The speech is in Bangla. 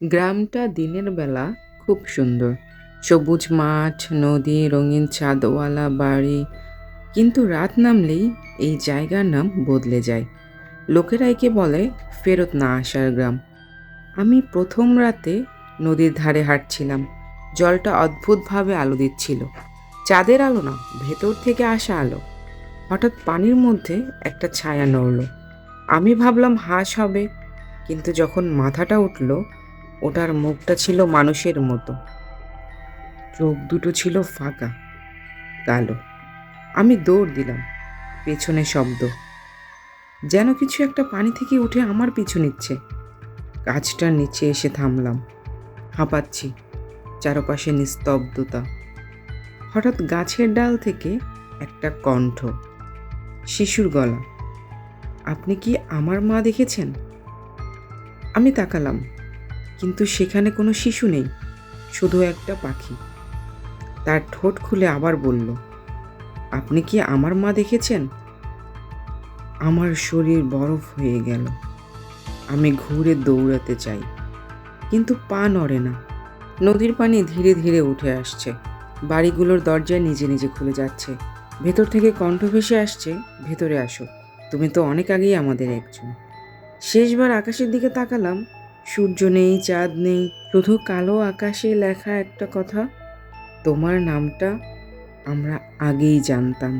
গ্রামটা দিনের বেলা খুব সুন্দর। সবুজ মাঠ, নদী, রঙিন ছাদওয়ালা বাড়ি। কিন্তু রাত নামলেই এই জায়গার নাম বদলে যায়। লোকেরা একে বলে ফেরত না আসার গ্রাম। আমি প্রথম রাতে নদীর ধারে হাঁটছিলাম। জলটা অদ্ভুতভাবে আলো দিচ্ছিল। চাঁদের আলো না, ভেতর থেকে আসা আলো। হঠাৎ পানির মধ্যে একটা ছায়া নড়ল। আমি ভাবলাম হাঁস হবে, কিন্তু যখন মাথাটা উঠল, ওটার মুখটা ছিল মানুষের মতো। চোখ দুটো ছিল ফাঁকা, কালো। আমি দৌড় দিলাম। পেছনে শব্দ, যেন কিছু একটা পানি থেকে উঠে আমার পিছু নিচ্ছে। গাছটার নিচে এসে থামলাম। হাঁপাচ্ছি, চারপাশে নিস্তব্ধতা। হঠাৎ গাছের ডাল থেকে একটা কণ্ঠ, শিশুর গলা। আপনি কি আমার মা দেখেছেন? আমি তাকালাম, কিন্তু সেখানে কোনো শিশু নেই, শুধু একটা পাখি। তার ঠোঁট খুলে আবার বলল, আপনি কি আমার মা দেখেছেন? আমার শরীর বরফ হয়ে গেল। আমি ঘুরে দৌড়াতে চাই, কিন্তু পা নড়ে না। নদীর পানি ধীরে ধীরে উঠে আসছে। বাড়িগুলোর দরজা নিজে নিজে খুলে যাচ্ছে। ভেতর থেকে কণ্ঠ ভেসে আসছে, ভেতরে আসো, তুমি তো অনেক আগেই আমাদের একজন। শেষবার আকাশের দিকে তাকালাম। সূর্য নেই, চাঁদ নেই, শুধু কালো আকাশে লেখা একটা কথা, তোমার নামটা আমরা আগেই জানতাম।